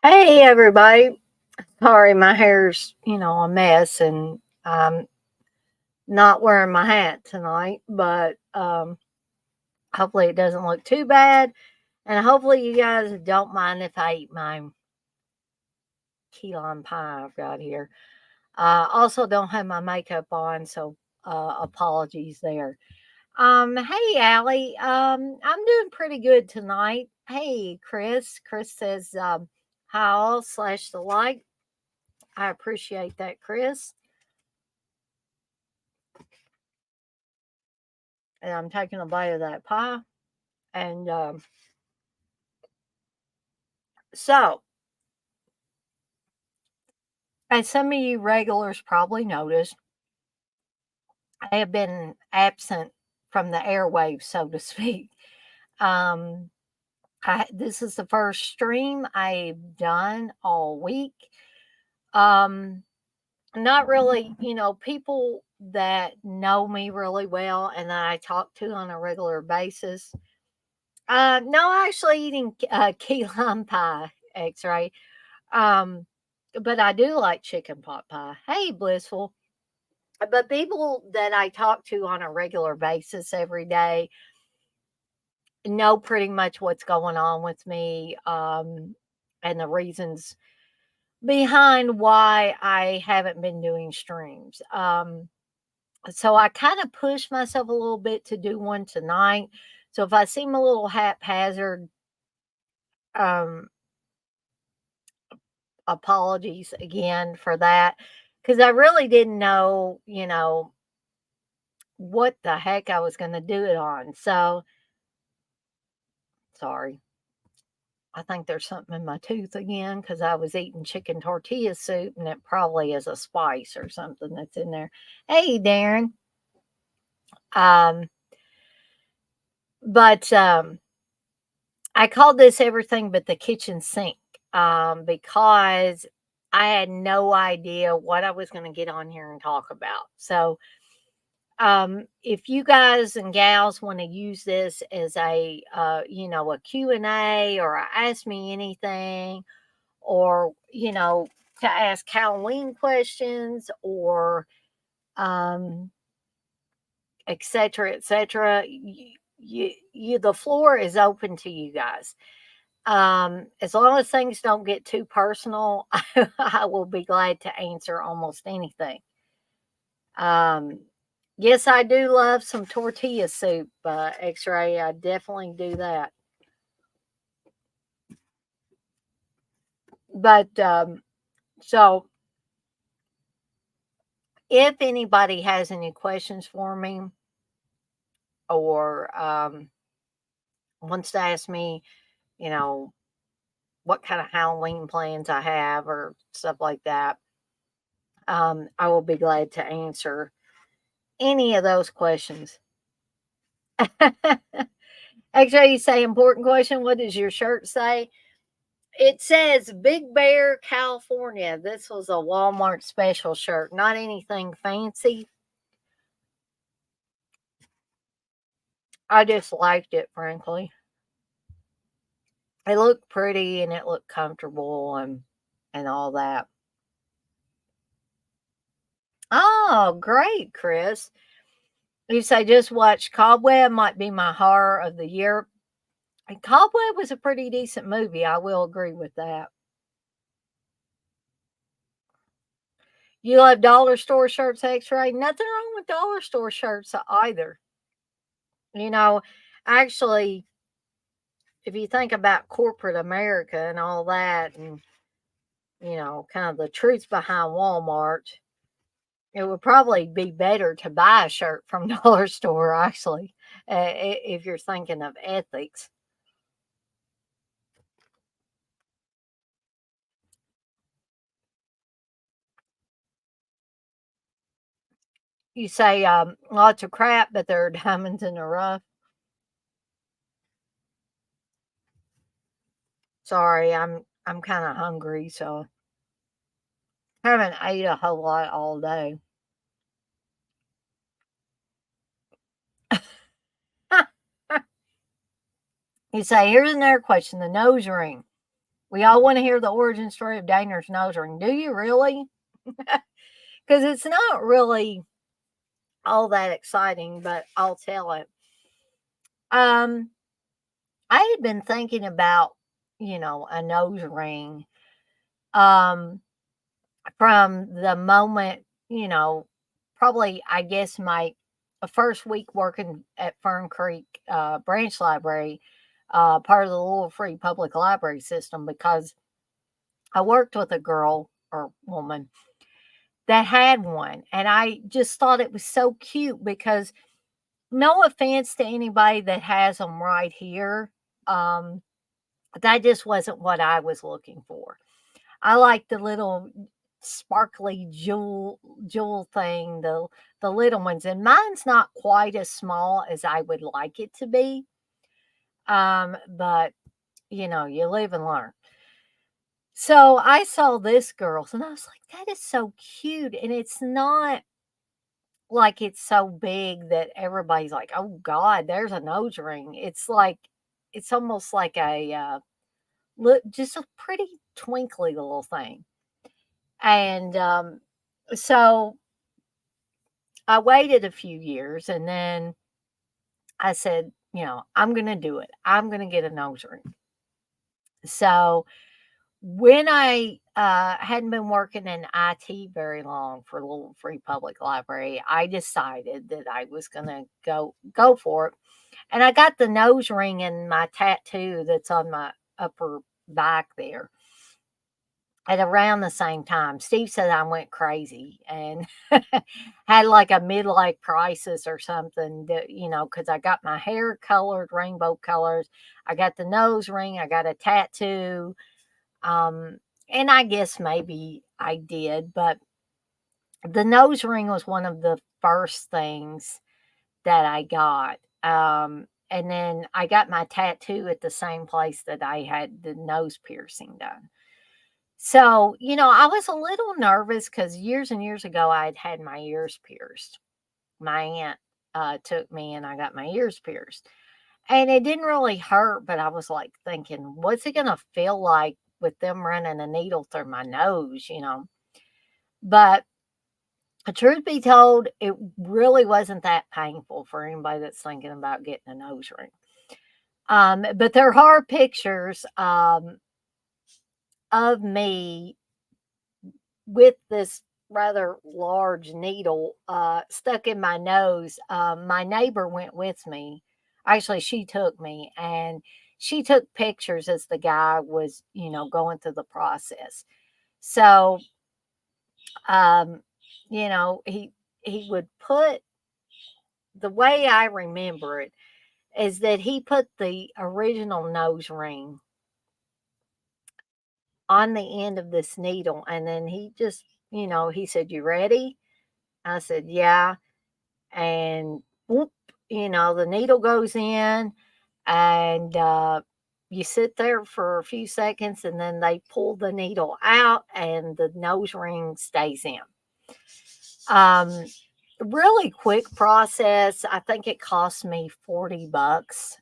Hey everybody. Sorry, my hair's, a mess and I'm not wearing my hat tonight, but hopefully it doesn't look too bad. And hopefully you guys don't mind if I eat my key lime pie I've got here. Also don't have my makeup on, so apologies there. Hey Allie. I'm doing pretty good tonight. Hey Chris. Chris says how slash the like. I appreciate that, Chris. And I'm taking a bite of that pie. And so, as some of you regulars probably noticed, I have been absent from the airwaves, so to speak. Um, this is the first stream I've done all week. Um, Not really, people that know me really well and that I talk to on a regular basis. No, actually eating key lime pie, X-ray. Um, but I do like chicken pot pie. Hey, Blissful. But people that I talk to on a regular basis every day know pretty much what's going on with me, and the reasons behind why I haven't been doing streams. So I kind of pushed myself a little bit to do one tonight. So if I seem a little haphazard, um, apologies again for that, because I really didn't know, what the heck I was going to do it on. So sorry. I think there's something in my tooth again because I was eating chicken tortilla soup and it probably is a spice or something that's in there. Hey, Darren. Um, but I called this everything but the kitchen sink, because I had no idea what I was going to get on here and talk about. So, if you guys and gals want to use this as a Q&A or a ask me anything, or to ask Halloween questions, or um etc., the floor is open to you guys. As long as things don't get too personal, I will be glad to answer almost anything. Um, yes, I do love some tortilla soup, X-ray. I definitely do that. But so if anybody has any questions for me, or wants to ask me, you know, what kind of Halloween plans I have or stuff like that, I will be glad to answer any of those questions. Actually, you say important question. What does your shirt say? It says Big Bear, California. This was a Walmart special shirt, not anything fancy. I just liked it, frankly. It looked pretty and it looked comfortable and all that. Oh, great, Chris. You say just watch Cobweb, might be my horror of the year. And Cobweb was a pretty decent movie. I will agree with that. You love dollar store shirts, X-ray? Nothing wrong with dollar store shirts either. You know, actually, if you think about corporate America and all that, and kind of the truth behind Walmart, it would probably be better to buy a shirt from dollar store. Actually, if you're thinking of ethics. You say lots of crap, but there are diamonds in the rough. Sorry, I'm kind of hungry, so haven't ate a whole lot all day. You say, here's another question: the nose ring. We all want to hear the origin story of Dana's nose ring. Do you really? Because it's not really all that exciting, but I'll tell it. Um, I had been thinking about, a nose ring, um, from the moment, probably, I guess, my first week working at Fern Creek Branch Library, part of the Louisville Free Public Library System, because I worked with a girl or woman that had one. And I just thought it was so cute because, no offense to anybody that has them right here, um, that just wasn't what I was looking for. I like the little sparkly jewel thing, the little ones, and mine's not quite as small as I would like it to be. But you live and learn. So I saw this girl's and I was like, that is so cute. And it's not like it's so big that everybody's like, oh God, there's a nose ring. It's like, it's almost like a, look, just a pretty twinkly little thing. And so I waited a few years and then I said, I'm going to do it. I'm going to get a nose ring. So when I hadn't been working in IT very long for Louisville Free Public Library, I decided that I was going to go for it. And I got the nose ring and my tattoo that's on my upper back there at around the same time. Steve said I went crazy and had like a midlife crisis or something, that, because I got my hair colored rainbow colors. I got the nose ring, I got a tattoo. Um, and I guess maybe I did, but the nose ring was one of the first things that I got. And then I got my tattoo at the same place that I had the nose piercing done. So, I was a little nervous because years and years ago, I had had my ears pierced. My aunt took me and I got my ears pierced. And it didn't really hurt, but I was like thinking, what's it going to feel like with them running a needle through my nose? But truth be told, it really wasn't that painful for anybody that's thinking about getting a nose ring. But there are pictures of me with this rather large needle stuck in my nose. My neighbor went with me. Actually, she took me and she took pictures as the guy was, going through the process. So, um, he would put, the way I remember it is that he put the original nose ring on the end of this needle and then he just, he said, "You ready?" I said, "Yeah." And whoop, the needle goes in and you sit there for a few seconds and then they pull the needle out and the nose ring stays in. Um, Really quick process. I think it cost me $40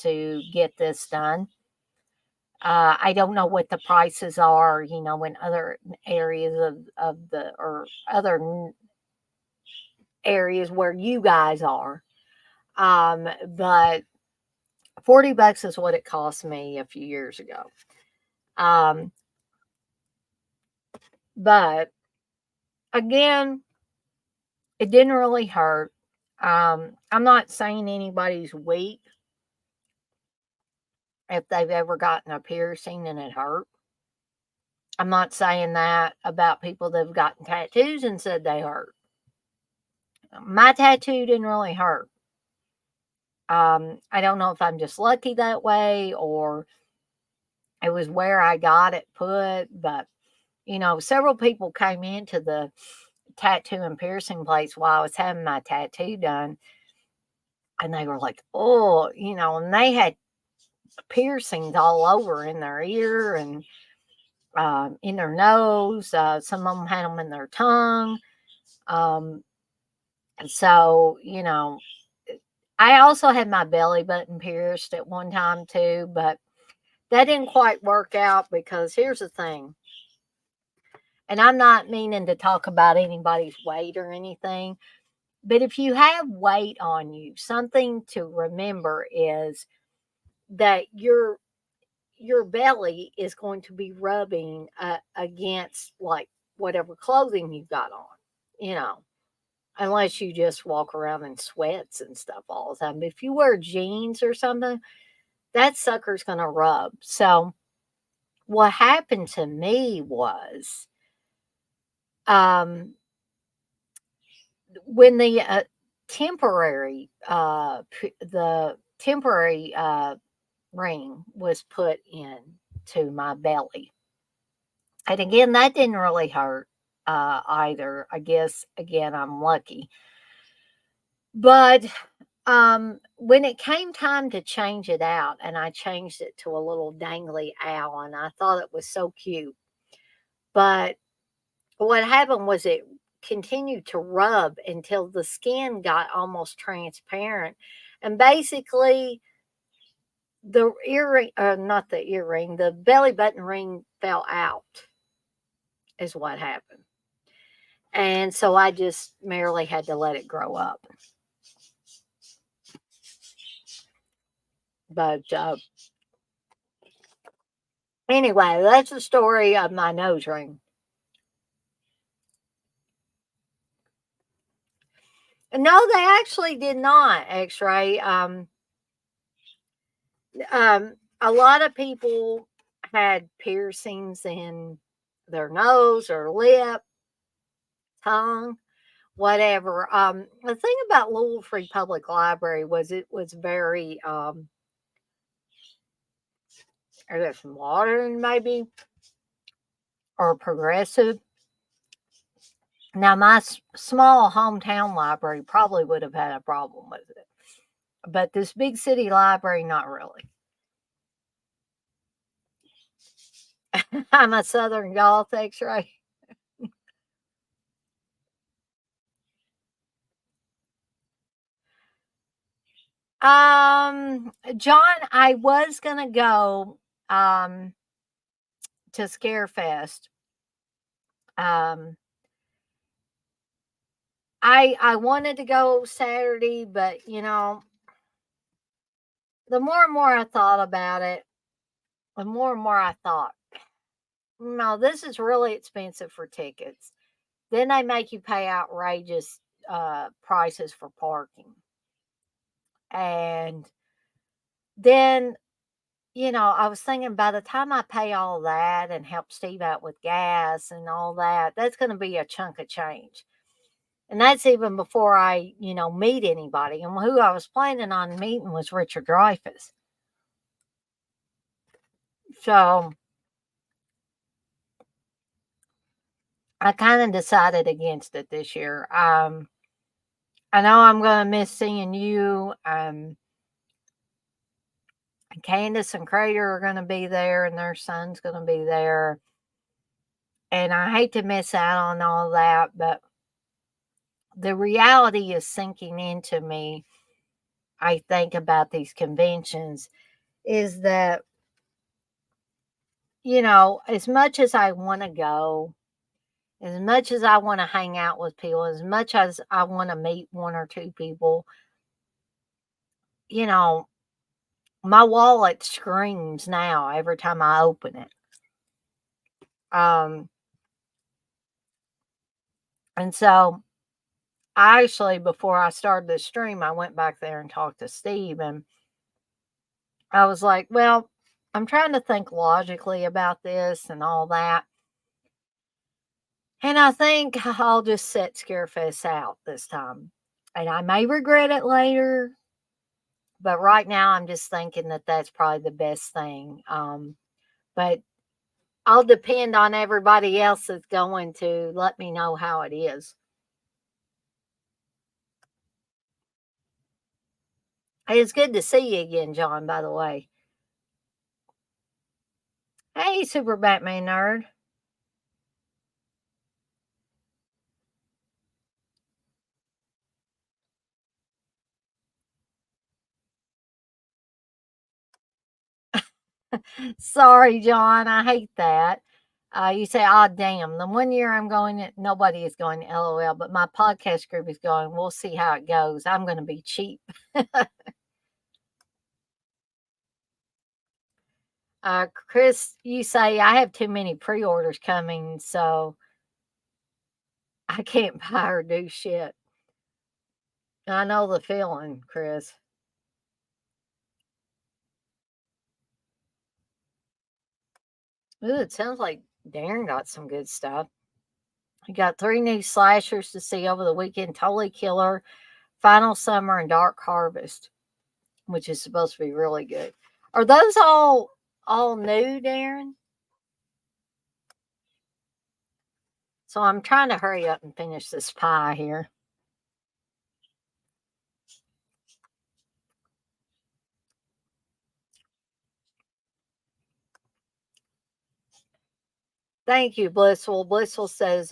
to get this done. I don't know what the prices are, in other areas of the or other areas where you guys are. But $40 is what it cost me a few years ago. Um, but again, it didn't really hurt. I'm not saying anybody's weak if they've ever gotten a piercing and it hurt. I'm not saying that about people that have gotten tattoos and said they hurt. My tattoo didn't really hurt. I don't know if I'm just lucky that way or it was where I got it put, but several people came into the tattoo and piercing place while I was having my tattoo done, and they were like, "Oh," and they had piercings all over in their ear and in their nose. Some of them had them in their tongue. Um, so I also had my belly button pierced at one time too, but That didn't quite work out because here's the thing, and I'm not meaning to talk about anybody's weight or anything, but if you have weight on you, something to remember is that your belly is going to be rubbing against like whatever clothing you've got on, you know, unless you just walk around in sweats and stuff all the time. But if you wear jeans or something, that sucker's going to rub. So what happened to me was um, when the temporary ring was put in to my belly. And again, that didn't really hurt either. I guess, again, I'm lucky. But when it came time to change it out, and I changed it to a little dangly owl, and I thought it was so cute. But what happened was it continued to rub until the skin got almost transparent. And basically, the earring, not the earring, the belly button ring fell out, is what happened. And so I just merely had to let it grow up. But anyway, that's the story of my nose ring. No, they actually did not X-ray. A lot of people had piercings in their nose or lip, tongue, whatever. The thing about Louisville Free Public Library was it was very I guess modern maybe or progressive. Now my small hometown library probably would have had a problem with it, but this big city library, not really. I'm a Southern Goth X-ray. John, I was gonna go to Scarefest. Um, I wanted to go Saturday, but the more and more I thought about it, the more and more I thought, no, this is really expensive for tickets. Then they make you pay outrageous prices for parking, and then I was thinking by the time I pay all that and help Steve out with gas and all that, that's going to be a chunk of change. And that's even before I meet anybody. And who I was planning on meeting was Richard Dreyfuss. So I kind of decided against it this year. I know I'm going to miss seeing you. Candace and Crater are going to be there, and their son's going to be there. And I hate to miss out on all that, but the reality is sinking into me. I think about these conventions is that, as much as I want to go, as much as I want to hang out with people, as much as I want to meet one or two people, you know, my wallet screams now every time I open it. Um, and so I actually, before I started the stream, I went back there and talked to Steve, and I was like, well, I'm trying to think logically about this and all that. And I think I'll just set Scarefest out this time. And I may regret it later, but right now I'm just thinking that that's probably the best thing. But I'll depend on everybody else that's going to let me know how it is. Hey, it's good to see you again, John, by the way. Hey, Super Batman Nerd. Sorry, John. I hate that. You say, "Oh, damn, the one year I'm going, nobody is going, LOL, but my podcast group is going. We'll see how it goes. I'm going to be cheap." Chris, you say, "I have too many pre orders coming, so I can't buy or do shit." I know the feeling, Chris. Ooh, it sounds like Darren got some good stuff. He got three new slashers to see over the weekend: Totally Killer, Final Summer, and Dark Harvest, which is supposed to be really good. Are those all new, Darren? So I'm trying to hurry up and finish this pie here. Thank you, Blissful. Blissful says,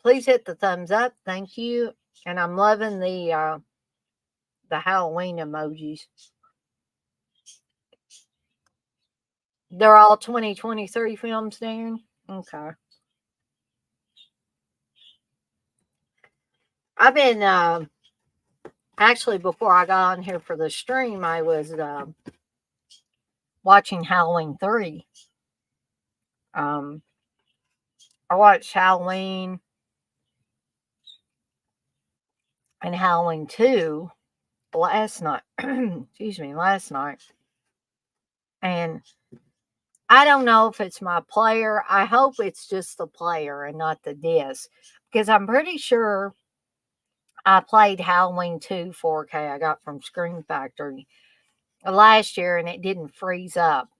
please hit the thumbs up. Thank you. And I'm loving the Halloween emojis. They're all 2023 films, Darren. Okay. I've been actually before I got on here for the stream, I was watching Halloween 3. Um, I watched Halloween and Halloween 2 last night. Excuse me, last night. And I don't know if it's my player. I hope it's just the player and not the disc. Because I'm pretty sure I played Halloween 2 4K I got from Screen Factory last year and it didn't freeze up.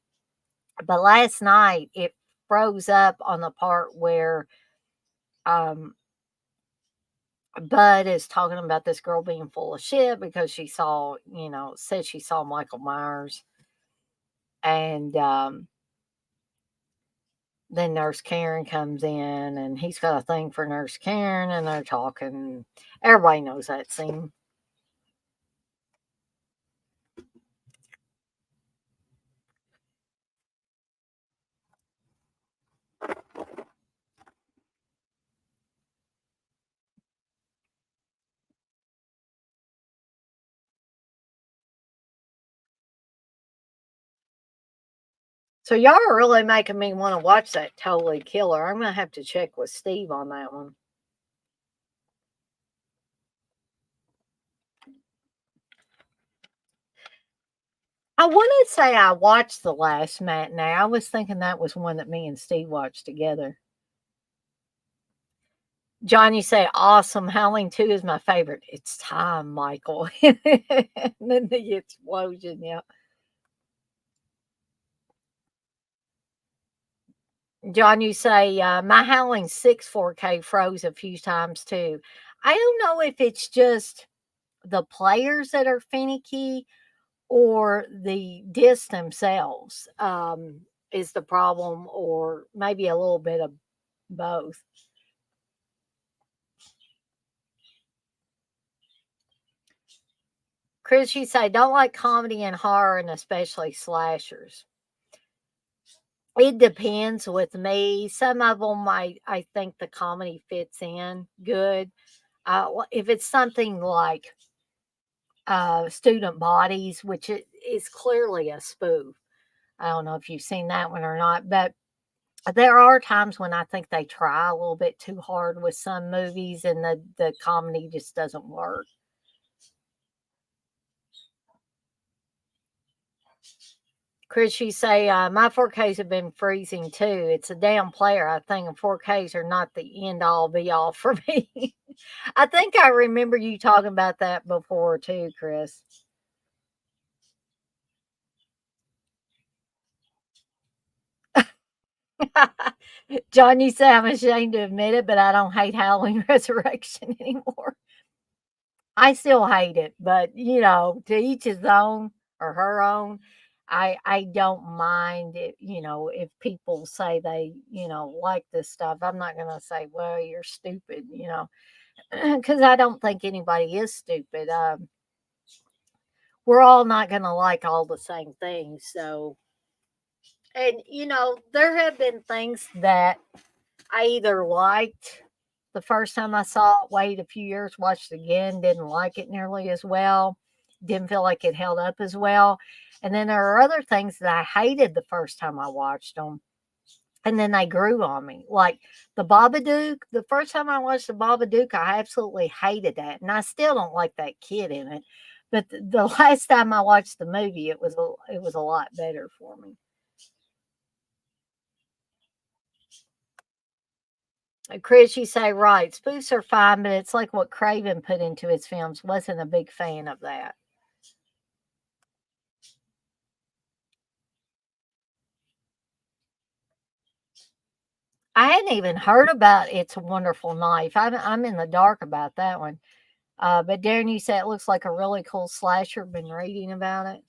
But last night it froze up on the part where um, Bud is talking about this girl being full of shit because she saw, said she saw Michael Myers. And then Nurse Karen comes in and he's got a thing for Nurse Karen and they're talking. Everybody knows that scene. So y'all are really making me want to watch that Totally Killer. I'm gonna have to check with Steve on that one. I want to say I watched The Last Matinee. I was thinking that was one that me and Steve watched together. John, you say awesome. Howling 2 is my favorite. It's time, Michael. And then the explosion, yeah. John, you say my Howling 6 4K froze a few times too. I don't know if it's just the players that are finicky or the discs themselves is the problem, or maybe a little bit of both. Chris, you say don't like comedy and horror, and especially slashers. It depends with me. Some of them, I think the comedy fits in good. If it's something like Student Bodies, which is clearly a spoof. I don't know if you've seen that one or not, but there are times when I think they try a little bit too hard with some movies and the comedy just doesn't work. Chris, you say, my 4Ks have been freezing too. It's a damn player. I think 4Ks are not the end all be all for me. I think I remember you talking about that before too, Chris. John, you say I'm ashamed to admit it, but I don't hate Halloween Resurrection anymore. I still hate it, but to each his own or her own. I don't mind it, if people say they, like this stuff. I'm not gonna say, well, you're stupid, because I don't think anybody is stupid. We're all not gonna like all the same things, so And there have been things that I either liked the first time I saw it, waited a few years, watched it again, didn't like it nearly as well, didn't feel like it held up as well. And then there are other things that I hated the first time I watched them, and then they grew on me. Like the Babadook, the first time I watched the Babadook, I absolutely hated that, and I still don't like that kid in it. But the last time I watched the movie, it was a lot better for me. Chris, you say right. Spoofs are fine, but it's like what Craven put into his films. Wasn't a big fan of that. I hadn't even heard about It's a Wonderful Knife. I'm in the dark about that one. But Darren, you say it looks like a really cool slasher. Been reading about it.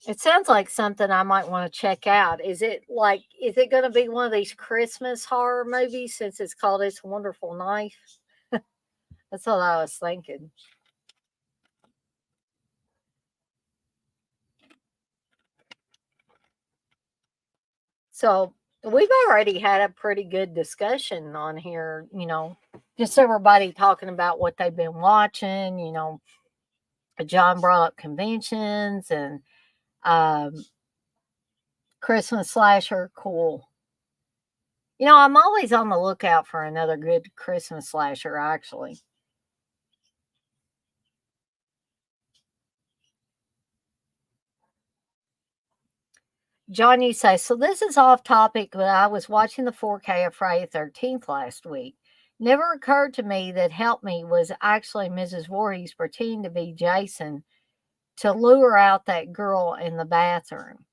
It sounds like something I might want to check out. Is it going to be one of these Christmas horror movies since it's called It's a Wonderful Knife? That's what I was thinking. So we've already had a pretty good discussion on here, just everybody talking about what they've been watching. John brought up conventions and um, Christmas slasher, cool. I'm always on the lookout for another good Christmas slasher, actually. John, you say, so this is off topic, but I was watching the 4K of Friday the 13th last week. Never occurred to me that Help Me was actually Mrs. Voorhees pretending to be Jason to lure out that girl in the bathroom.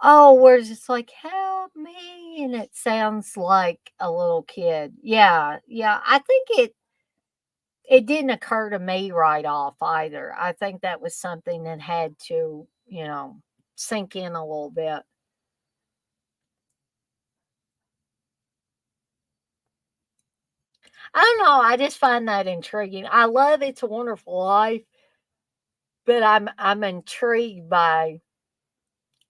Oh, where it's just like, help me. And it sounds like a little kid. Yeah. Yeah. I think it didn't occur to me right off either. I think that was something that had to, sink in a little bit. I don't know. I just find that intriguing. I love It's a Wonderful Life, but I'm intrigued by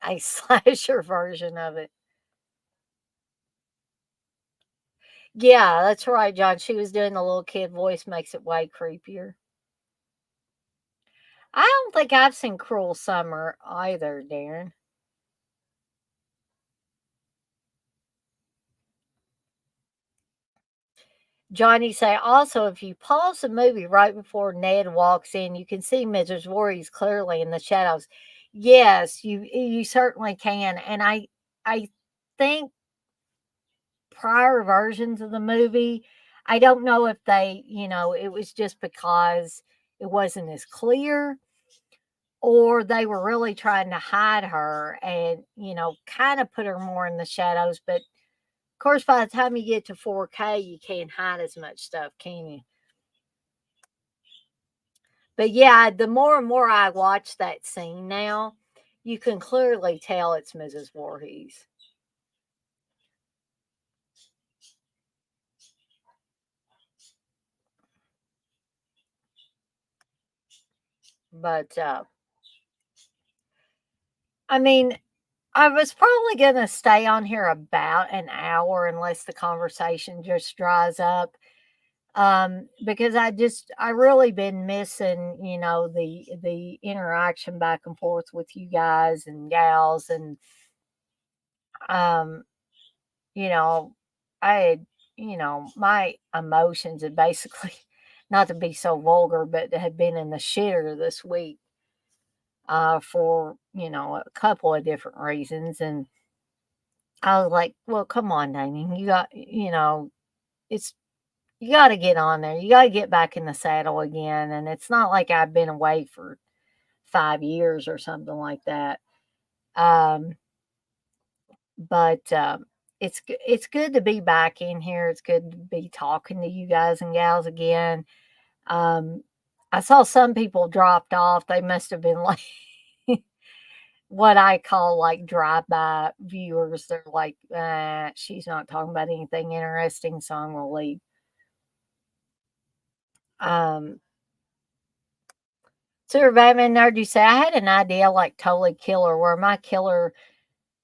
a slasher version of it. Yeah, that's right, John. She was doing the little kid voice, makes it way creepier. I don't think I've seen Cruel Summer either, Darren. Johnny say also if you pause the movie right before Ned walks in, you can see Mrs. Voorhees clearly in the shadows. Yes, you certainly can. And I think prior versions of the movie, I don't know if it was just because it wasn't as clear or they were really trying to hide her and, kind of put her more in the shadows. But of course, by the time you get to 4K, you can't hide as much stuff, can you? But yeah, the more and more I watch that scene now, you can clearly tell it's Mrs. Voorhees. But I mean, I was probably going to stay on here about an hour unless the conversation just dries up. Because I really been missing, the interaction back and forth with you guys and gals. And, um, you know, I had, my emotions had basically, not to be so vulgar, but had been in the shitter this week, for, a couple of different reasons. And I was like, well, come on, Damien, it's, you got to get on there. You got to get back in the saddle again. And it's not like I've been away for 5 years or something like that. Um, but it's good to be back in here. It's good to be talking to you guys and gals again. Um, I saw some people dropped off. They must have been like what I call like drive-by viewers. They're like, she's not talking about anything interesting, so I'm gonna leave. Um, So, Batman Nerd, you say I had an idea like totally killer, where my killer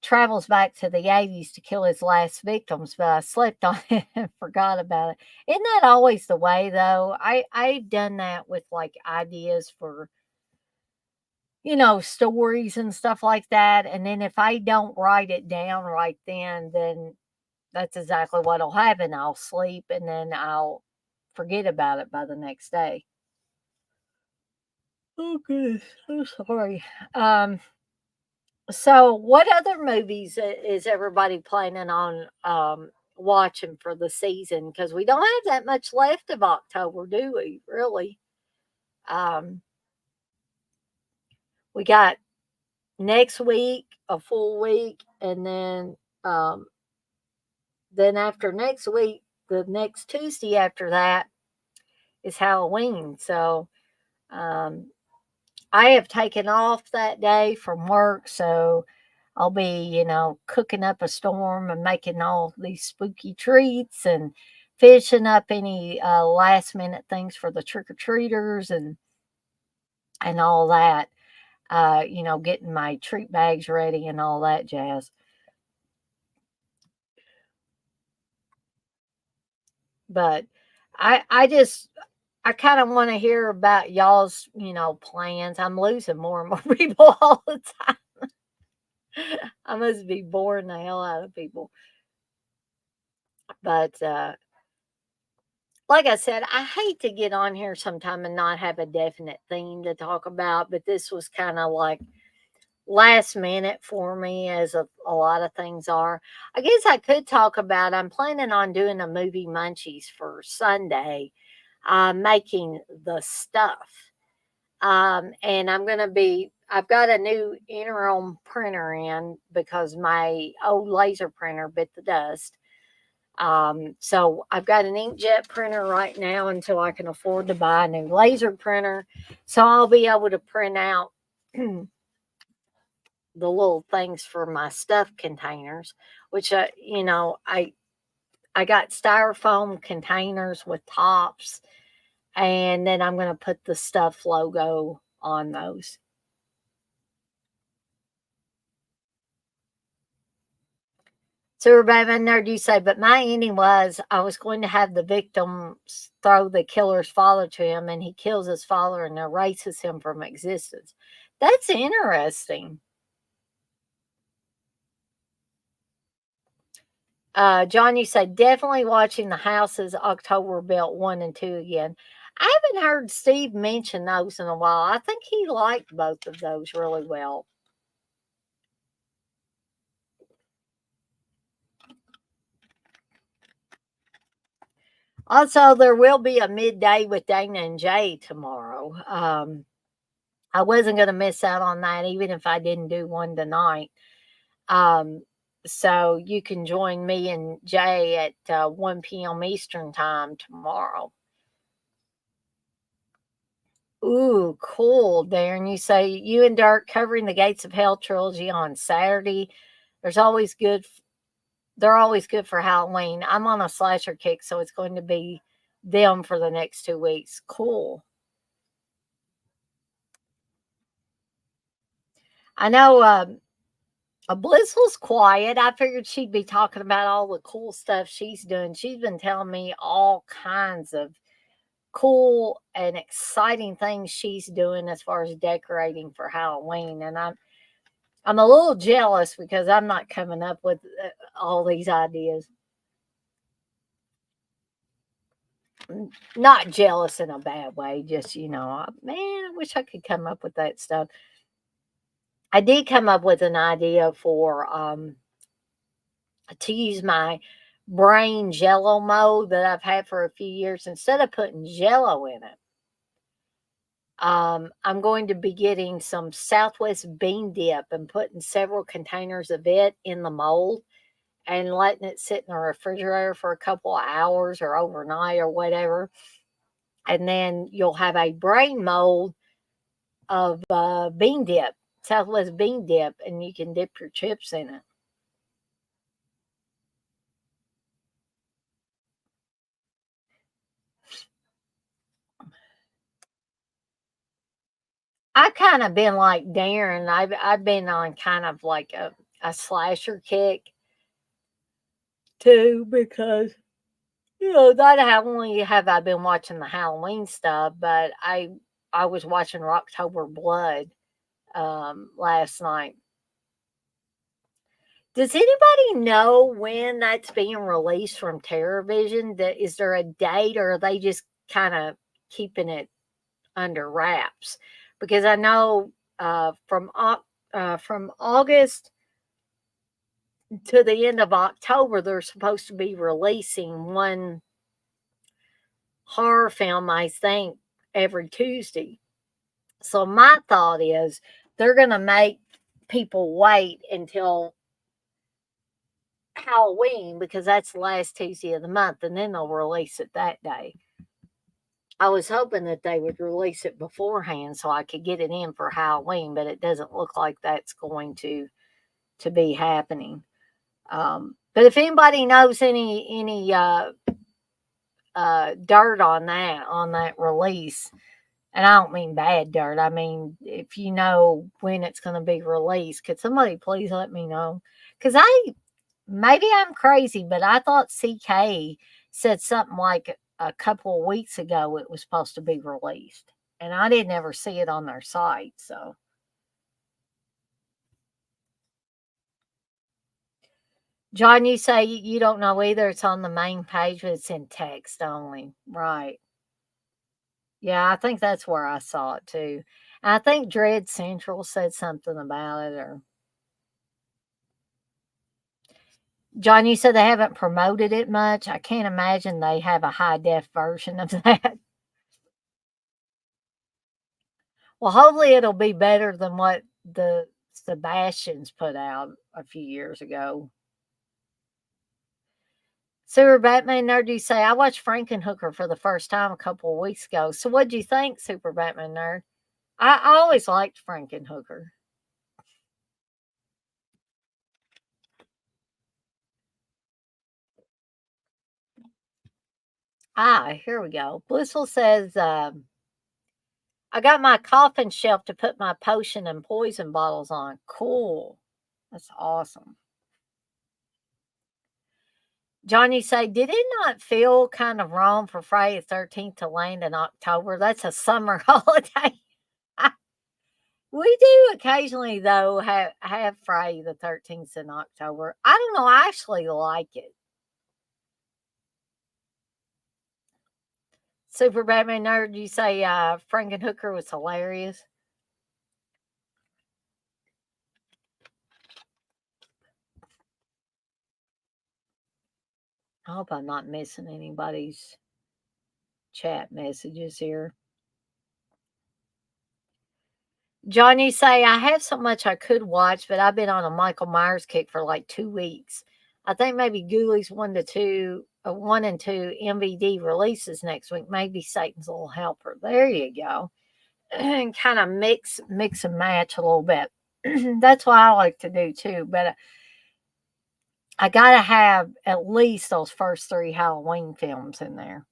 travels back to the 80s to kill his last victims, but I slept on it and forgot about it. Isn't that always the way, though? I've done that with like ideas for stories and stuff like that. And then if I don't write it down right then that's exactly what'll happen. I'll sleep and then I'll forget about it by the next day. Oh goodness, I'm sorry. So what other movies is everybody planning on watching for the season? Because we don't have that much left of October, do we? Really? Um, we got next week a full week, and then after next week, the next Tuesday after that is Halloween. So um, I have taken off that day from work, so I'll be, cooking up a storm and making all these spooky treats and fishing up any last minute things for the trick or treaters and all that. Getting my treat bags ready and all that jazz. But I kind of want to hear about y'all's, plans. I'm losing more and more people all the time. I must be boring the hell out of people. But like I said, I hate to get on here sometime and not have a definite theme to talk about, but this was kind of like last minute for me, as a lot of things are. I guess I could talk about, I'm planning on doing a movie munchies for Sunday, making the stuff. And I've got a new interim printer in because my old laser printer bit the dust. So I've got an inkjet printer right now until I can afford to buy a new laser printer. So I'll be able to print out the little things for my stuff containers, which I got styrofoam containers with tops, and then I'm going to put the stuff logo on those. So Rebecca Nerd, you say, but my ending was I was going to have the victims throw the killer's father to him, and he kills his father and erases him from existence. That's interesting. John, you say definitely watching the houses October built 1 and 2 again. I haven't heard Steve mention those in a while. I think he liked both of those really well. Also, there will be a midday with Dana and Jay tomorrow. I wasn't going to miss out on that, even if I didn't do one tonight. Um, so you can join me and Jay at 1 p.m. Eastern time tomorrow. Ooh, cool, Darren. You say you and Dirk covering the Gates of Hell trilogy on Saturday. There's always good. They're always good for Halloween. I'm on a slasher kick, so it's going to be them for the next 2 weeks. Cool. I know. Bliss was quiet. I figured she'd be talking about all the cool stuff she's doing. She's been telling me all kinds of cool and exciting things she's doing as far as decorating for Halloween, and I'm a little jealous because I'm not coming up with all these ideas. Not jealous in a bad way, just man, I wish I could come up with that stuff. I did come up with an idea for to use my brain jello mold that I've had for a few years. Instead of putting jello in it, I'm going to be getting some Southwest bean dip and putting several containers of it in the mold and letting it sit in the refrigerator for a couple of hours or overnight or whatever. And then you'll have a brain mold of bean dip, Southwest bean dip, and you can dip your chips in it. I've kind of been like Darren. I've been on kind of like a slasher kick too because not only have I been watching the Halloween stuff, but I was watching October Blood last night. Does anybody know when that's being released from TerrorVision? That is there a date, or are they just kind of keeping it under wraps? Because I know from August to the end of October, they're supposed to be releasing one horror film, I think, every Tuesday. So my thought is they're going to make people wait until Halloween because that's the last Tuesday of the month, and then they'll release it that day. I was hoping that they would release it beforehand so I could get it in for Halloween, but it doesn't look like that's going to be happening. But if anybody knows any dirt on that release, and I don't mean bad dirt, I mean if you know when it's going to be released, could somebody please let me know? Because maybe I'm crazy, but I thought CK said something like a couple of weeks ago it was supposed to be released, and I didn't ever see it on their site. So, John, you say you don't know either. It's on the main page, but it's in text only, right? Yeah, I think that's where I saw it too. And I think Dread Central said something about it, or John, you said they haven't promoted it much. I can't imagine they have a high def version of that. Well, hopefully it'll be better than what the Sebastians put out a few years ago. Super Batman Nerd, you say, I watched Frankenhooker for the first time a couple of weeks ago. So what'd you think, Super Batman Nerd? I always liked Frankenhooker. Here we go. Blissful says, I got my coffin shelf to put my potion and poison bottles on. Cool. That's awesome. Johnny say, did it not feel kind of wrong for Friday the 13th to land in October? That's a summer holiday. We do occasionally, though, have Friday the 13th in October. I don't know. I actually like it. Super Batman Nerd, you say Frankenhooker was hilarious. I hope I'm not missing anybody's chat messages here. Johnny say, I have so much I could watch, but I've been on a Michael Myers kick for like 2 weeks. I think maybe Ghoulies 1 and 2 MVD releases next week. Maybe Satan's Little Helper. There you go. And kind of mix and match a little bit. That's what I like to do too. But I gotta have at least those first three Halloween films in there,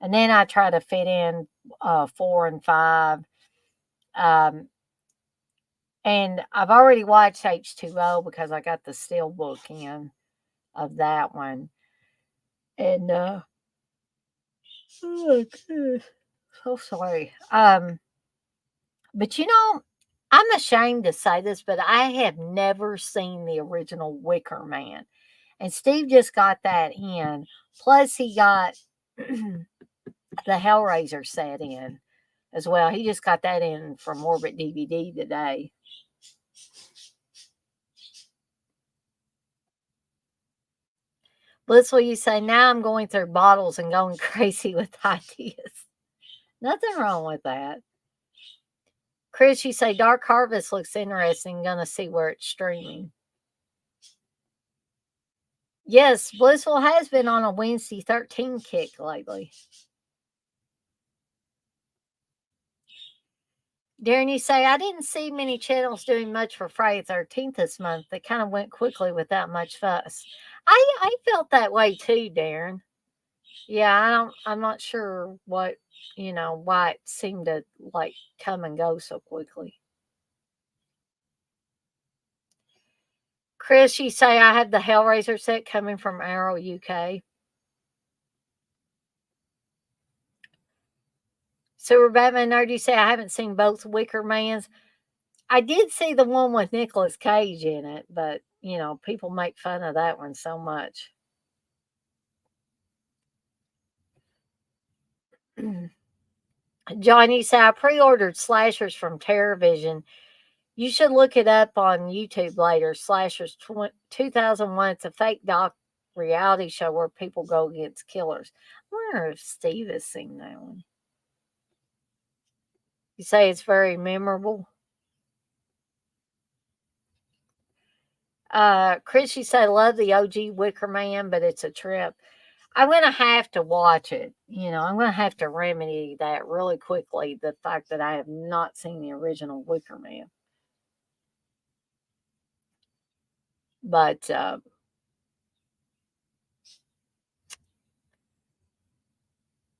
and then I try to fit in 4 and 5. Um, and I've already watched H2O because I got the steelbook in of that one, and oh, goodness. So sorry. But I'm ashamed to say this, but I have never seen the original Wicker Man. And Steve just got that in. Plus, he got the Hellraiser set in as well. He just got that in from Orbit DVD today. Blissful, you say, now I'm going through bottles and going crazy with ideas. Nothing wrong with that. Chris, you say Dark Harvest looks interesting. Gonna see where it's streaming. Yes, Blissful has been on a Wednesday 13 kick lately. Darren, you say, I didn't see many channels doing much for Friday 13th this month. They kind of went quickly without much fuss. I felt that way too, Darren. Yeah, I'm not sure why it seemed to, like, come and go so quickly. Chris, you say I had the Hellraiser set coming from Arrow UK. Sewer Batman Nerd, you say I haven't seen both Wicker Mans. I did see the one with Nicolas Cage in it, but, people make fun of that one so much. Johnny said, I pre ordered Slashers from TerraVision. You should look it up on YouTube later. Slashers 2001. It's a fake doc reality show where people go against killers. I wonder if Steve has seen that one. You say it's very memorable. Chris, you say love the OG Wicker Man, but it's a trip. I'm gonna have to watch it. I'm gonna have to remedy that really quickly. The fact that I have not seen the original Wicker Man, but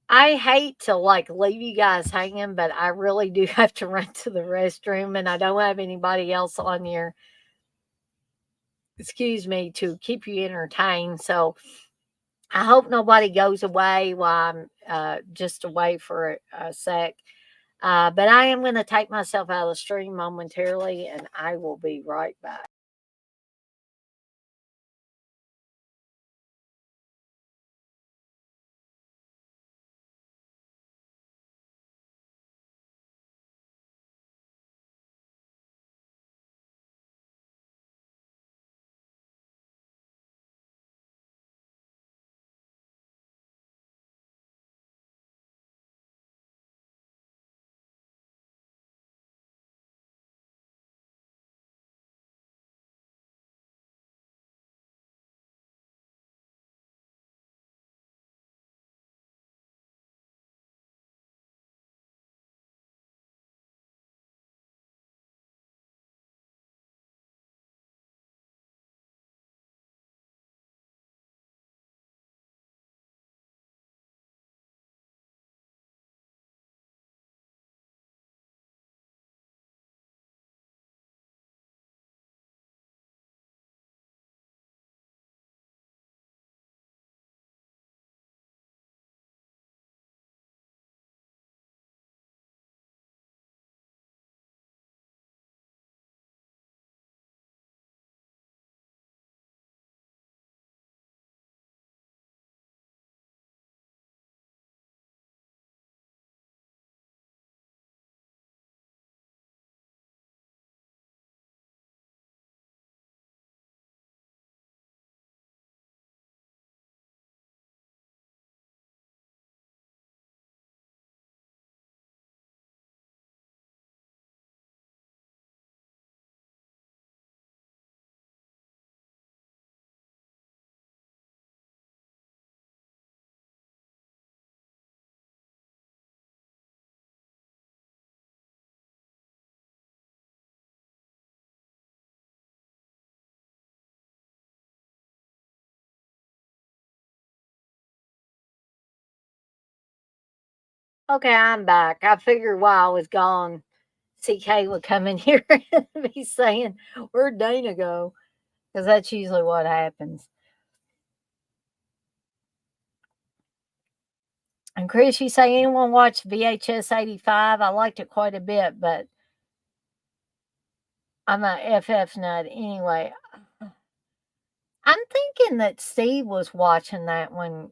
I hate to like leave you guys hanging, but I really do have to run to the restroom, and I don't have anybody else on here. Excuse me, to keep you entertained. So I hope nobody goes away while I'm just away for a sec. But I am going to take myself out of the stream momentarily, and I will be right back. Okay, I'm back. I figured while I was gone, CK would come in here and be saying, "Where'd Dana go?" Because that's usually what happens. And Chris, you say anyone watched VHS 85? I liked it quite a bit, but I'm a FF nut anyway. I'm thinking that Steve was watching that one,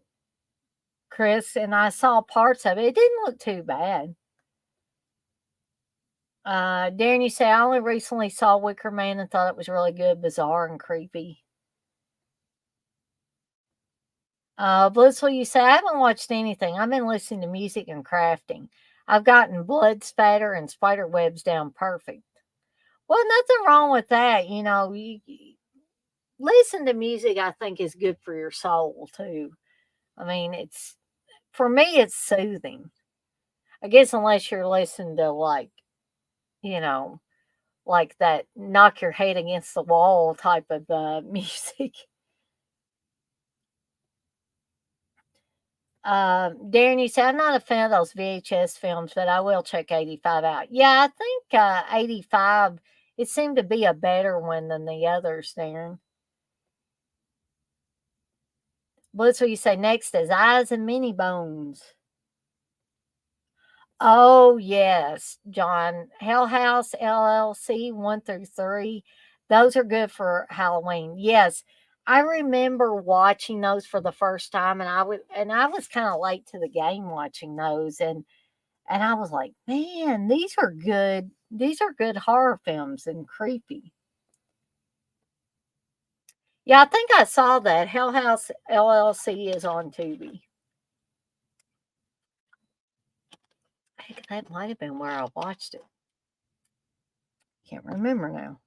Chris, and I saw parts of it. It didn't look too bad. Darren, you say I only recently saw Wicker Man and thought it was really good, bizarre, and creepy. Blissful, you say I haven't watched anything. I've been listening to music and crafting. I've gotten blood spatter and spider webs down perfect. Well, nothing wrong with that. You listen to music. I think is good for your soul too. I mean, it's for me, it's soothing. I guess unless you're listening to you know, like that knock your head against the wall type of music. Darren, you say I'm not a fan of those VHS films, but I will check 85 out. Yeah, I think 85, it seemed to be a better one than the others, Darren. What's what you say next is Eyes and Mini Bones. Oh, yes, John. Hell House LLC 1 through 3. Those are good for Halloween. Yes. I remember watching those for the first time, and I was kind of late to the game watching those, and I was like, man, these are good. These are good horror films and creepy. Yeah, I think I saw that. Hell House LLC is on Tubi. Heck, that might have been where I watched it. Can't remember now.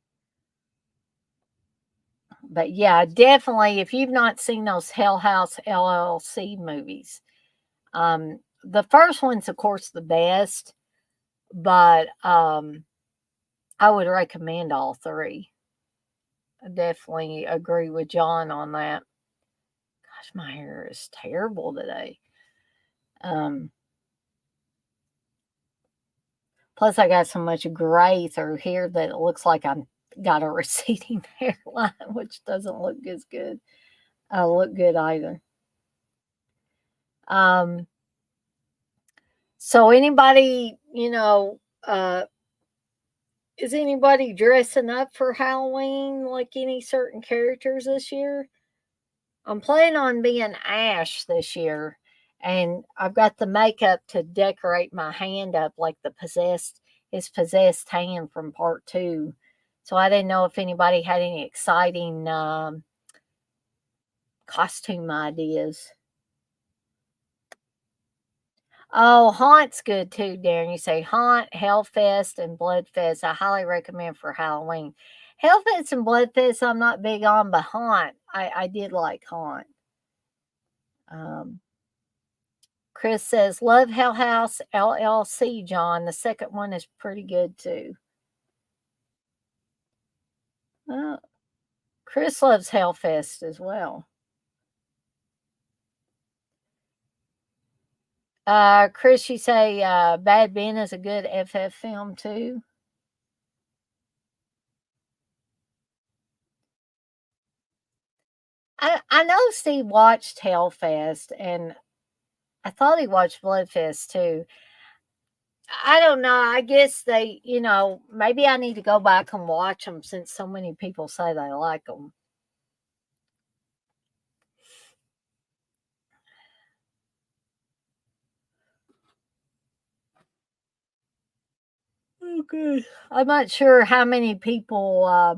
But yeah, definitely, if you've not seen those Hell House LLC movies, the first one's, of course, the best, but I would recommend all three. I definitely agree with John on that. Gosh, my hair is terrible today. Um, Plus, I got so much gray through here that it looks like I'm got a receding hairline, which doesn't look as good. Look good either. Um, so anybody, is anybody dressing up for Halloween like any certain characters this year? I'm planning on being Ash this year, and I've got the makeup to decorate my hand up like his possessed hand from part two. So I didn't know if anybody had any exciting costume ideas. Oh, Haunt's good too, Darren. You say Haunt, Hellfest, and Bloodfest. I highly recommend for Halloween. Hellfest and Bloodfest, I'm not big on, but Haunt, I did like Haunt. Um, Chris says, love Hell House LLC, John. The second one is pretty good too. Uh, Chris loves Hellfest as well. Chris, you say Bad Ben is a good FF film too. I know Steve watched Hellfest, and I thought he watched Bloodfest too. I don't know. I guess maybe I need to go back and watch them since so many people say they like them. Okay. I'm not sure how many people are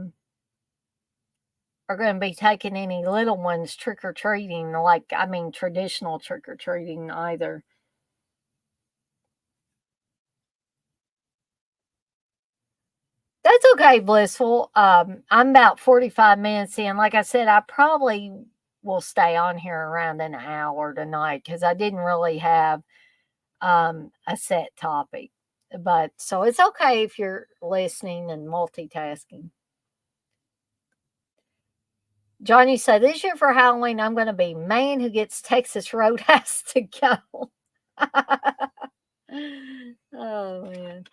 going to be taking any little ones trick or treating, traditional trick or treating either. That's okay, Blissful. I'm about 45 minutes in. Like I said, I probably will stay on here around an hour tonight because I didn't really have a set topic. But so it's okay if you're listening and multitasking. Johnny said, this year for Halloween, I'm going to be man who gets Texas Roadhouse to go. Oh, man.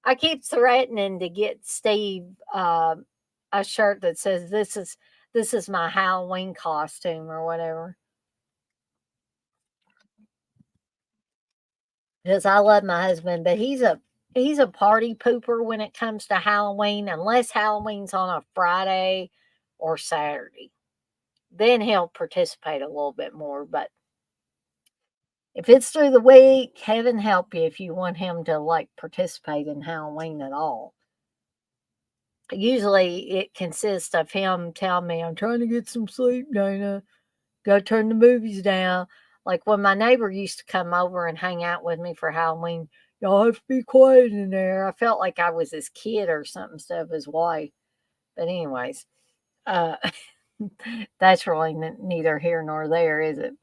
I keep threatening to get Steve a shirt that says this is my Halloween costume or whatever. Because I love my husband, but he's a party pooper when it comes to Halloween, unless Halloween's on a Friday or Saturday. Then he'll participate a little bit more. But if it's through the week, heaven help you if you want him to like participate in Halloween at all. Usually it consists of him telling me, I'm trying to get some sleep, Dana. Gotta turn the movies down. Like when my neighbor used to come over and hang out with me for Halloween, y'all have to be quiet in there. I felt like I was his kid or something instead of his wife. But anyways, uh, that's really neither here nor there, is it?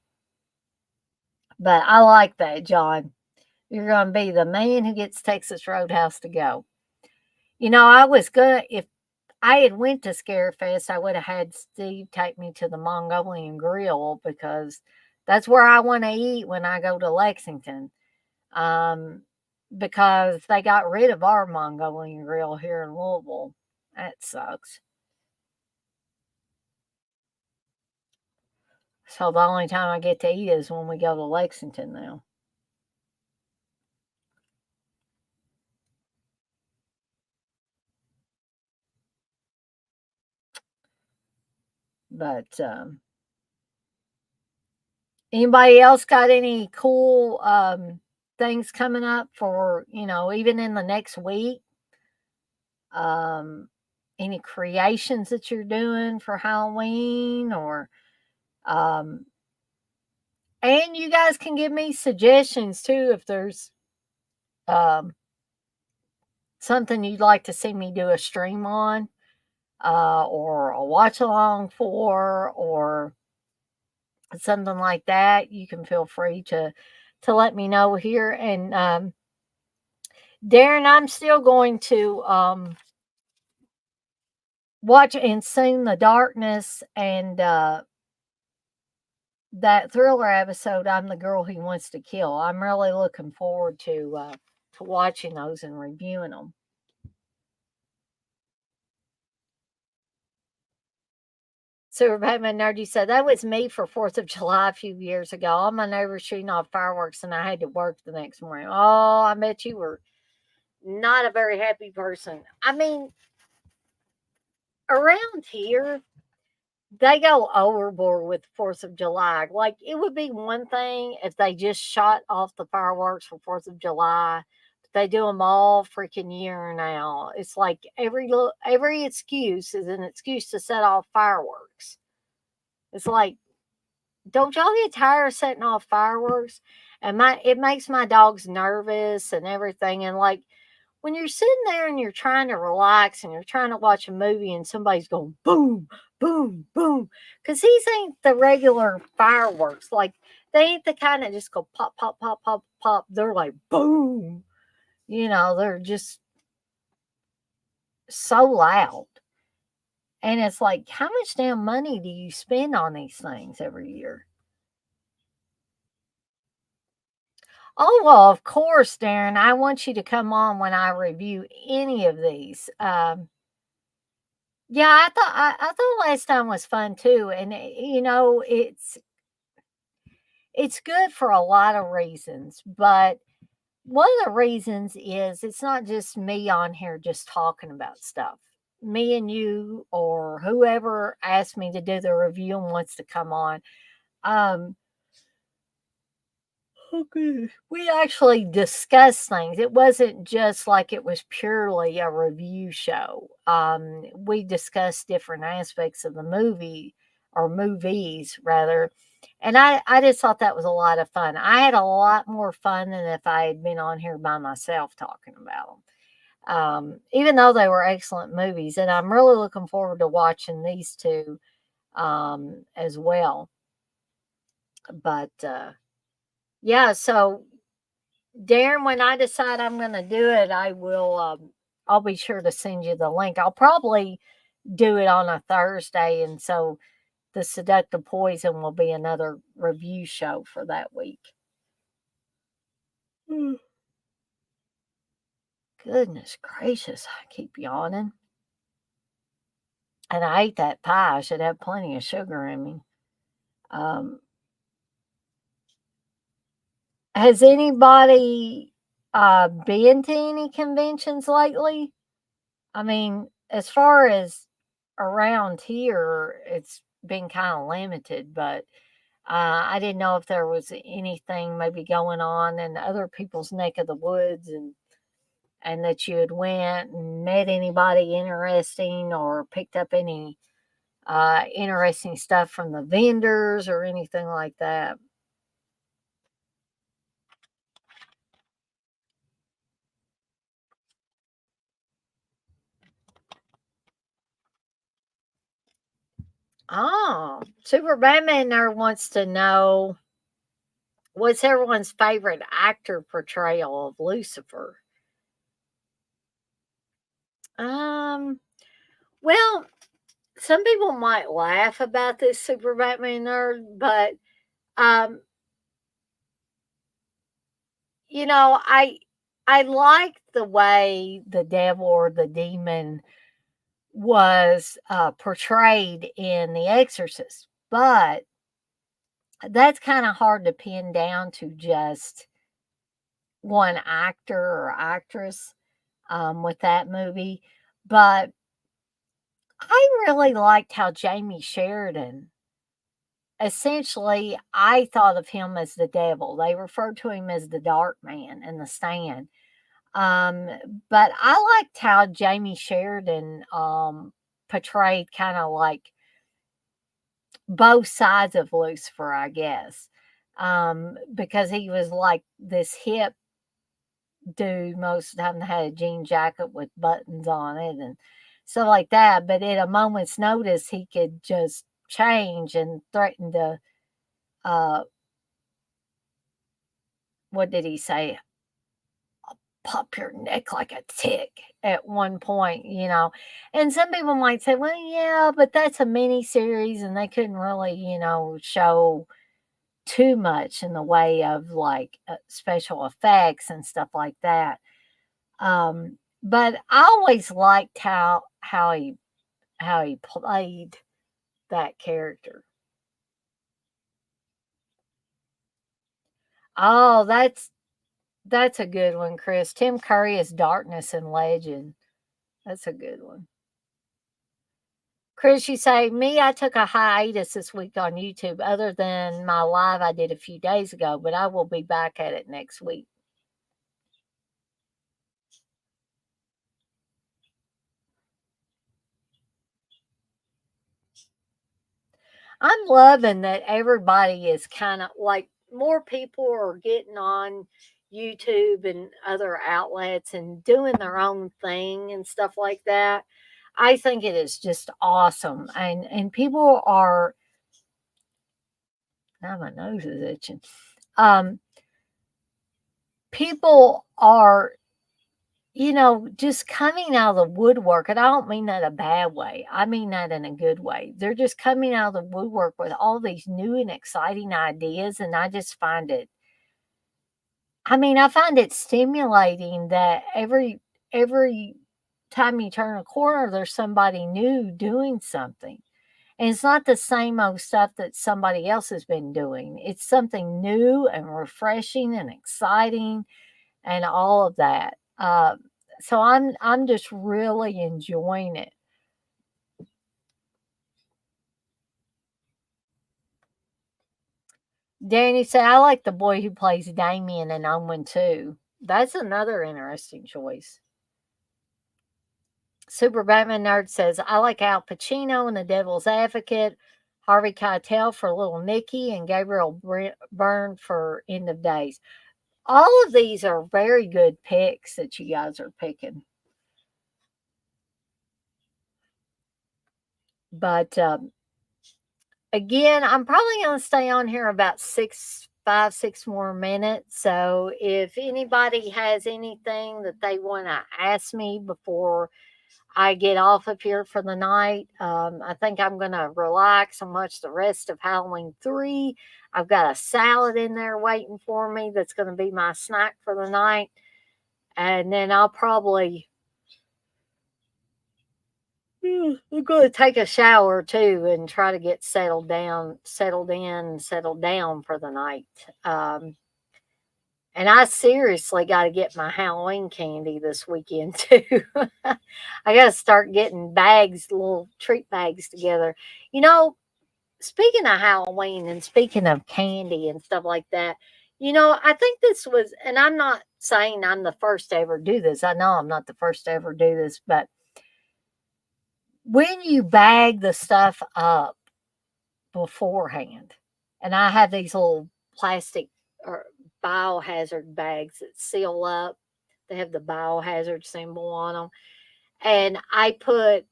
But I like that, John. You're going to be the man who gets Texas Roadhouse to go. I was gonna if I had went to Scarefest, I would have had Steve take me to the Mongolian Grill because That's where I want to eat when I go to Lexington. Um, because they got rid of our Mongolian grill here in Louisville. That sucks. So the only time I get to eat is when we go to Lexington now. But anybody else got any cool things coming up for, even in the next week? Um, any creations that you're doing for Halloween or um, and you guys can give me suggestions too if there's um, something you'd like to see me do a stream on or a watch along for or something like that. You can feel free to let me know here. And Darren, I'm still going to watch and sing the darkness and that thriller episode. I'm the girl he wants to kill. I'm really looking forward to watching those and reviewing them. So Batman Nerdy said that was me for 4th of July a few years ago. All my neighbors shooting off fireworks and I had to work the next morning. Oh, I bet you were not a very happy person. I mean, around here, they go overboard with 4th of July. Like, it would be one thing if they just shot off the fireworks for 4th of July. But they do them all freaking year now. It's like every excuse is an excuse to set off fireworks. It's like, don't y'all get tired of setting off fireworks? And it makes my dogs nervous and everything. And like when you're sitting there and you're trying to relax and you're trying to watch a movie and somebody's going boom, boom, boom. Because these ain't the regular fireworks. Like they ain't the kind that just go pop, pop, pop, pop, pop. They're like boom. They're just so loud. And it's like, how much damn money do you spend on these things every year? Oh, well, of course, Darren. I want you to come on when I review any of these. Yeah, I thought last time was fun too, and it's good for a lot of reasons. But one of the reasons is it's not just me on here just talking about stuff. Me and you or whoever asked me to do the review and wants to come on. Um, Okay. We actually discussed things. It wasn't just like it was purely a review show. We discussed different aspects of the movie or movies rather. And I just thought that was a lot of fun. I had a lot more fun than if I had been on here by myself talking about them. Even though they were excellent movies. And I'm really looking forward to watching these two as well. But yeah, so Darren, when I decide I'm going to do it, I'll be sure to send you the link. I'll probably do it on a Thursday. And so the Seductive Poison will be another review show for that week. Mm. Goodness gracious. I keep yawning. And I ate that pie. I should have plenty of sugar in me. Um, has anybody been to any conventions lately? I mean, as far as around here, it's been kind of limited, but I didn't know if there was anything maybe going on in other people's neck of the woods and that you had went and met anybody interesting or picked up any interesting stuff from the vendors or anything like that. Oh, Super Batman there wants to know what's everyone's favorite actor portrayal of Lucifer? Um, well, some people might laugh about this Super Batman nerd, but Um, I liked the way the devil or the demon was, portrayed in The Exorcist, but that's kinda hard to pin down to just one actor or actress, with that movie, but I really liked how Jamie Sheridan essentially, I thought of him as the devil. They referred to him as the Dark Man in The Stand. Um, but I liked how Jamie Sheridan, portrayed kinda like both sides of Lucifer, I guess, because he was like this hip dude most of the time that had a jean jacket with buttons on it and stuff like that, but at a moment's notice, he could just change and threaten to, uh, what did he say? Pop your neck like a tick at one point, and some people might say, "Well, yeah, but that's a mini series, and they couldn't really, show too much in the way of, like, special effects and stuff like that." But I always liked how he played that character. Oh, that's a good one, Chris. Tim Curry is Darkness and Legend. That's a good one. Chris, you say, "Me, I took a hiatus this week on YouTube other than my live I did a few days ago, but I will be back at it next week." I'm loving that everybody is kinda like, more people are getting on YouTube and other outlets and doing their own thing and stuff like that. I think it is just awesome, and people are now my nose is itching. Um, people are, just coming out of the woodwork, and I don't mean that a bad way. I mean that in a good way. They're just coming out of the woodwork with all these new and exciting ideas, and I just find it I find it stimulating that every time you turn a corner, there's somebody new doing something. And it's not the same old stuff that somebody else has been doing. It's something new and refreshing and exciting and all of that. So I'm just really enjoying it. Danny said, "I like the boy who plays Damien in Omen too." That's another interesting choice. Super Batman Nerd says, "I like Al Pacino in The Devil's Advocate, Harvey Keitel for Little Nicky, and Gabriel Byrne for End of Days." All of these are very good picks that you guys are picking. But again, I'm probably going to stay on here about 6 more minutes. So if anybody has anything that they want to ask me before I get off of here for the night, I think I'm going to relax and watch the rest of Halloween 3. I've got a salad in there waiting for me that's going to be my snack for the night. And then I'll probably I'm going to take a shower too and try to get settled down for the night. Um, and I seriously got to get my Halloween candy this weekend too. I got to start getting bags, little treat bags together. You know, speaking of Halloween and speaking of candy and stuff like that, I think this was, and I'm not saying I'm the first to ever do this. I know I'm not the first to ever do this, but when you bag the stuff up beforehand, and I have these little plastic or biohazard bags that seal up, they have the biohazard symbol on them, and I put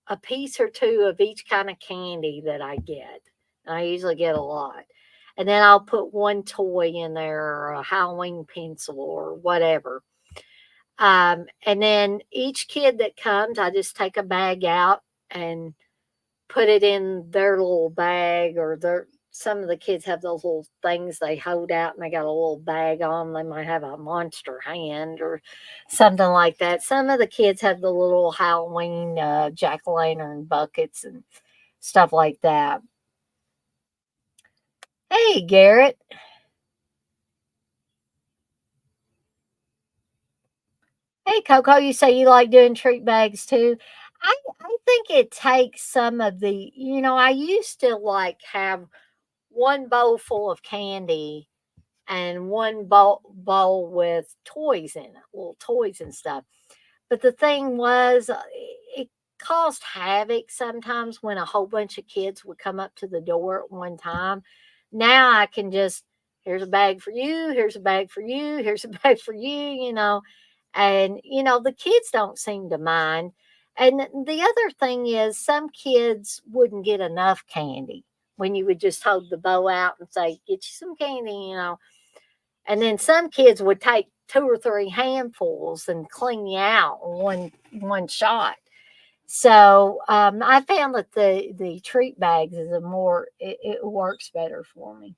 a piece or two of each kind of candy that I get. And I usually get a lot. And then I'll put one toy in there or a Halloween pencil or whatever. And then each kid that comes, I just take a bag out and put it in their little bag or their some of the kids have those little things they hold out and they got a little bag on. They might have a monster hand or something like that. Some of the kids have the little Halloween jack o' lantern buckets and stuff like that. Hey, Garrett. Hey, Coco, you say you like doing treat bags too. I think it takes some of the, I used to like have one bowl full of candy and one bowl with toys in it, little toys and stuff. But the thing was, it caused havoc sometimes when a whole bunch of kids would come up to the door at one time. Now I can just, here's a bag for you, here's a bag for you, here's a bag for you. And, the kids don't seem to mind. And the other thing is, some kids wouldn't get enough candy when you would just hold the bow out and say, get you some candy. And then some kids would take two or three handfuls and clean you out one shot. So I found that the treat bags is it works better for me.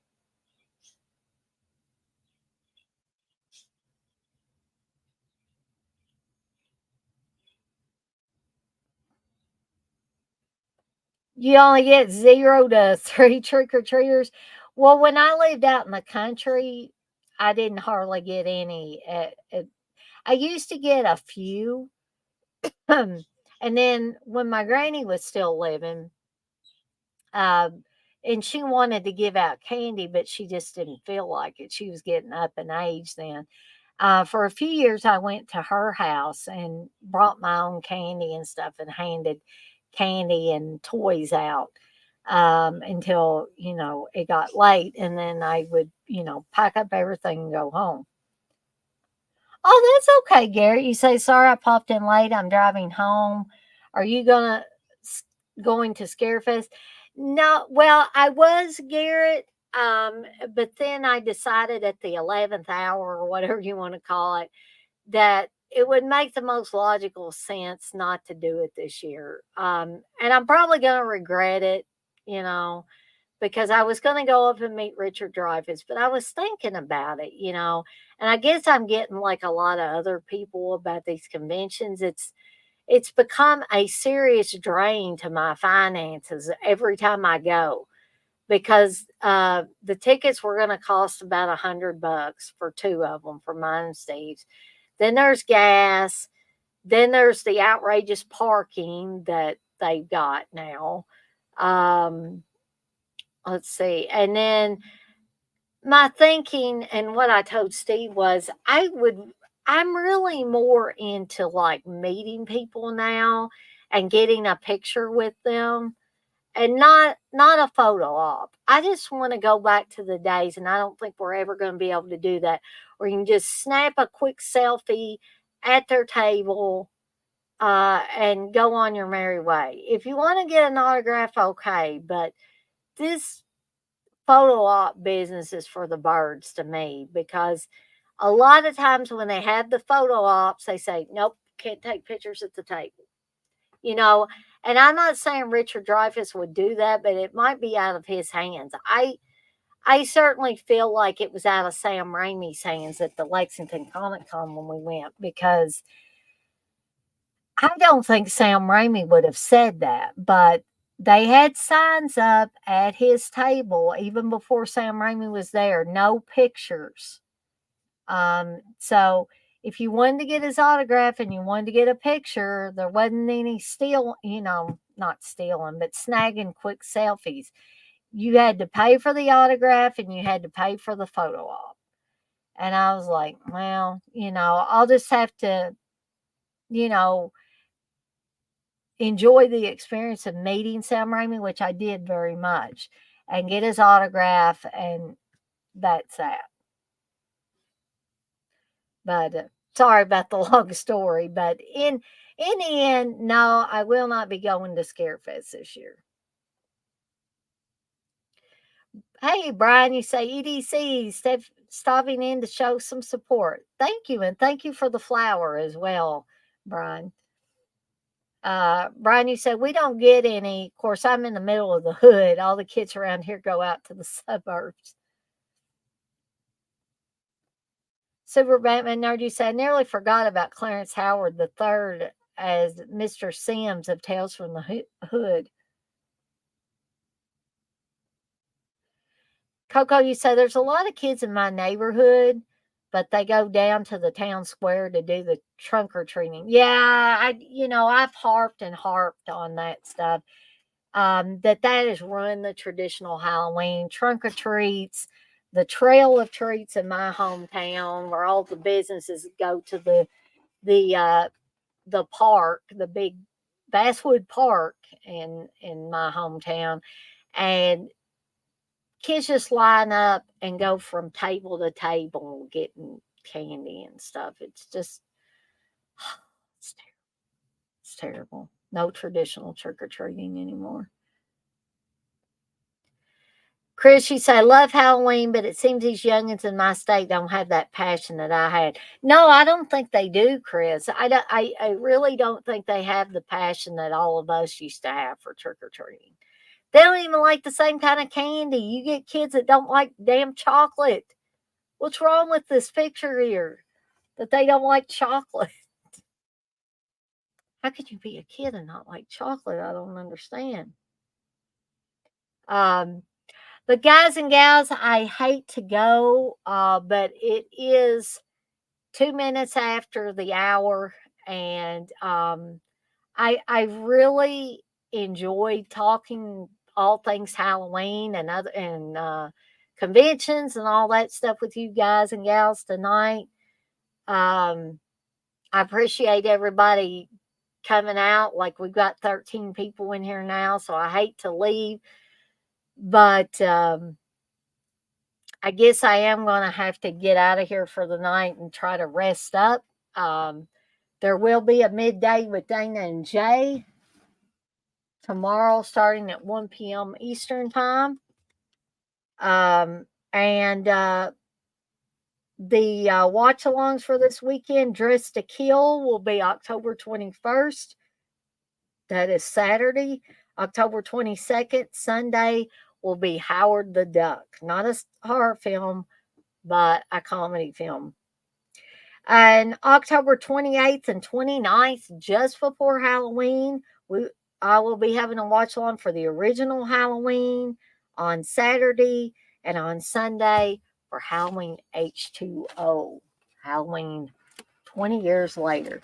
You only get 0 to 3 trick or treaters. Well, when I lived out in the country, I didn't hardly get any. I used to get a few, and then when my granny was still living, Um, and she wanted to give out candy, but she just didn't feel like it. She was getting up in age then. For a few years, I went to her house and brought my own candy and stuff and handed candy and toys out until, it got late. And then I would, pack up everything and go home. Oh, that's okay, Garrett. You say, sorry, I popped in late. I'm driving home. Are you going to Scarefest? No, well, I was, Garrett, but then I decided at the 11th hour or whatever you want to call it, that it would make the most logical sense not to do it this year. And I'm probably going to regret it, you know, because I was going to go up and meet Richard Dreyfuss, but I was thinking about it. And I guess I'm getting like a lot of other people about these conventions. It's become a serious drain to my finances every time I go because the tickets were going to cost about $100 for two of them for mine and Steve's. Then there's gas. Then there's the outrageous parking that they've got now. Um, let's see. And then my thinking and what I told Steve was I'm really more into like meeting people now and getting a picture with them and not a photo op. I just want to go back to the days and I don't think we're ever going to be able to do that where you can just snap a quick selfie at their table and go on your merry way. If you want to get an autograph, okay, but this photo op business is for the birds to me because a lot of times when they have the photo ops, they say, nope, can't take pictures at the table. You know, and I'm not saying Richard Dreyfuss would do that, but it might be out of his hands. I certainly feel like it was out of Sam Raimi's hands at the Lexington Comic Con when we went because I don't think Sam Raimi would have said that, but they had signs up at his table even before Sam Raimi was there, no pictures. So if you wanted to get his autograph and you wanted to get a picture, there wasn't any not stealing, but snagging quick selfies. You had to pay for the autograph and you had to pay for the photo op. And I was like, well, I'll just have to, you know, enjoy the experience of meeting Sam Raimi, which I did very much, and get his autograph, and that's that. But sorry about the long story. But in the end, no, I will not be going to Scarefest this year. Hey, Brian, you say EDC stopping in to show some support. Thank you, and thank you for the flower as well, Brian. Brian, you said we don't get any. Of course, I'm in the middle of the hood. All the kids around here go out to the suburbs. Super Batman Nerd, you said, I nearly forgot about Clarence Howard the third as Mr. Sims of Tales from the Hood. Coco, you say there's a lot of kids in my neighborhood, but they go down to the town square to do the trunk or treating. Yeah, I've harped and harped on that stuff. That has ruined the traditional Halloween trunk or treats, the trail of treats in my hometown, where all the businesses go to the park, the big Basswood Park in my hometown, and kids just line up and go from table to table getting candy and stuff. It's just it's, it's terrible. No traditional trick or treating anymore. Chris, you say, I love Halloween, but it seems these youngins in my state don't have that passion that I had. No, I don't think they do, Chris. I really don't think they have the passion that all of us used to have for trick or treating. They don't even like the same kind of candy. You get kids that don't like damn chocolate. What's wrong with this picture here? That they don't like chocolate. How could you be a kid and not like chocolate? I don't understand. Um, But guys and gals, I hate to go, but it is 2 minutes after the hour, and I really enjoyed talking all things Halloween and other and conventions and all that stuff with you guys and gals tonight. Um, I appreciate everybody coming out. Like we've got 13 people in here now, so I hate to leave, but I guess I am going to have to get out of here for the night and try to rest up. Um, there will be a midday with Dana and Jay tomorrow starting at 1 p.m. Eastern Time. And the watch alongs for this weekend, Dress to Kill, will be October 21st. That is Saturday. October 22nd, Sunday, will be Howard the Duck. Not a horror film, but a comedy film. And October 28th and 29th, just before Halloween, I will be having a watch along for the original Halloween on Saturday, and on Sunday for Halloween H2O. Halloween 20 years later.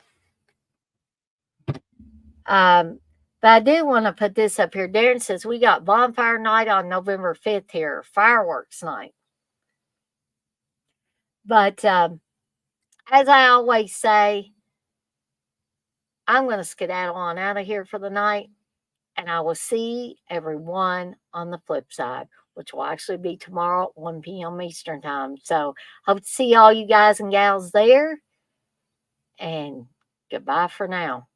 But I do want to put this up here. Darren says we got bonfire night on November 5th here, fireworks night. But as I always say, I'm going to skedaddle on out of here for the night, and I will see everyone on the flip side, which will actually be tomorrow at 1 p.m. Eastern Time. So hope to see all you guys and gals there, and goodbye for now.